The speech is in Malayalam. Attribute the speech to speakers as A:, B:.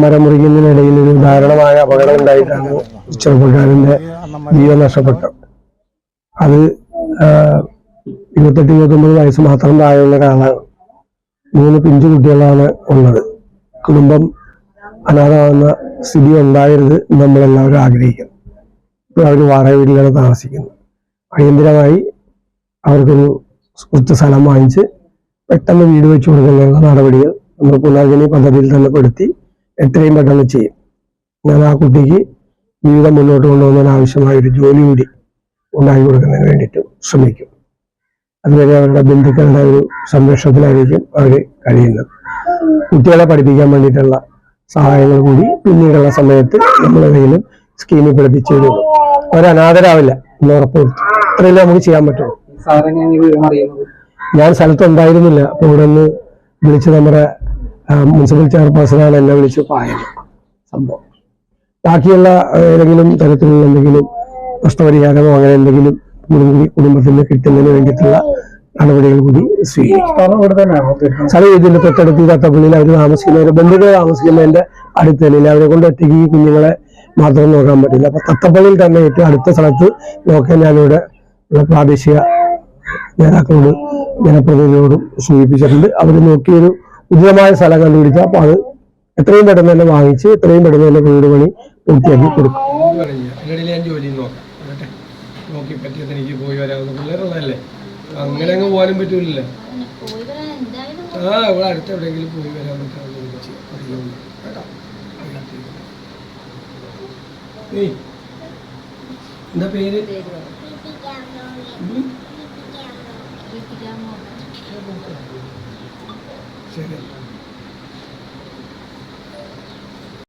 A: മരം മുറിക്കുന്നതിനിടയിൽ ഒരു ദാരുണമായ അപകടം ഉണ്ടായിട്ടാണ് ചെറുപ്പക്കാരന്റെ ജീവൻ നഷ്ടപ്പെട്ടത്. അത് 28-29 വയസ്സ് മാത്രം പ്രായമുള്ള ഒരാളാണ്. 3 പിഞ്ചു കുട്ടികളാണ് ഉള്ളത്. കുടുംബം അനാഥമാകുന്ന സ്ഥിതി ഉണ്ടാകരുത് നമ്മളെല്ലാവരും ആഗ്രഹിക്കുന്നു. ഇപ്പോൾ അവർ വാടക വീട്ടിലാണ് താമസിക്കുന്നത്. അടിയന്തരമായി അവർക്കൊരു കുറച്ച് സ്ഥലം വാങ്ങിച്ച് പെട്ടെന്ന് വീട് വെച്ച് കൊടുക്കുന്നതിനുള്ള നടപടികൾ നമ്മൾ പുനർജനി പദ്ധതിയിൽ തന്നെ പെടുത്തി എത്രയും പെട്ടെന്ന് ചെയ്യും. ഞാൻ ആ കുട്ടിക്ക് ജീവിതം മുന്നോട്ട് കൊണ്ടുപോകുന്നതിന് ആവശ്യമായ ഒരു ജോലി കൂടി ഉണ്ടാക്കി കൊടുക്കുന്നതിന് വേണ്ടിയിട്ട് ശ്രമിക്കും. അതുവരെ അവരുടെ ബന്ധുക്കളുടെ ഒരു സംരക്ഷണത്തിലായിരിക്കും അവർ കഴിയുന്നത്. കുട്ടികളെ പഠിപ്പിക്കാൻ വേണ്ടിയിട്ടുള്ള സഹായങ്ങൾ കൂടി പിന്നീടുള്ള സമയത്ത് നമ്മളെന്തെങ്കിലും സ്കീമിൽ പെടുത്തി ചെയ്തു. അവരനാഥരാവില്ല എന്ന് ഉറപ്പുവരുത്തും. അത്രയല്ലേ നമുക്ക് ചെയ്യാൻ പറ്റുള്ളൂ. ഞാൻ സ്ഥലത്തുണ്ടായിരുന്നില്ല. അപ്പൊ ഇവിടെ നിന്ന് വിളിച്ച് നമ്മുടെ മുനിസിപ്പൽ ചെയർപേഴ്സണാണ് എന്നെ വിളിച്ച് പായത് സംഭവം. ബാക്കിയുള്ള ഏതെങ്കിലും തരത്തിലുള്ള എന്തെങ്കിലും നഷ്ടപരിഹാരമോ അങ്ങനെ എന്തെങ്കിലും കുടുംബത്തിന് കിട്ടുന്നതിന് വേണ്ടിയിട്ടുള്ള നടപടികൾ കൂടി സ്വീകരിക്കും. സ്ഥലം ഇതിന്റെ തൊട്ടടുത്ത് തത്തപ്പള്ളിയിൽ അവർ താമസിക്കുന്നവർ ബന്ധുക്കൾ താമസിക്കുന്നതിന്റെ അടുത്ത് തന്നെ അവരെ കൊണ്ട് ഒറ്റയ്ക്ക് ഈ കുഞ്ഞുങ്ങളെ മാത്രം നോക്കാൻ പറ്റില്ല. അപ്പൊ തത്തപ്പള്ളിയിൽ തന്നെ ഏറ്റവും അടുത്ത സ്ഥലത്ത് നോക്കാൻ ഞാനിവിടെ പ്രാദേശിക നേതാക്കളോട് ജനപ്രതിനിധികളോടും സൂചിപ്പിച്ചിട്ടുണ്ട്. അവർ നോക്കിയൊരു ഉചിതമായ സ്ഥലം കണ്ടുപിടിച്ചാൽ അപ്പോൾ അത് എത്രയും പെട്ടെന്ന് തന്നെ വാങ്ങിച്ച് എത്രയും പെട്ടെന്ന് തന്നെ വീട് പണി പൂർത്തിയാക്കി കൊടുക്കും.
B: ഞാൻ ജോലി നോക്കി പറ്റിയത് എനിക്ക് പോയി വരാവുന്ന പിള്ളേരുള്ളതല്ലേ, അങ്ങനെ അങ്ങ് പോകാനും പറ്റൂലല്ലോ. ഇവിടെ അടുത്ത് എവിടെയെങ്കിലും പോയി വരാൻ പറ്റാവുന്ന എന്താ പേര്? ശരി.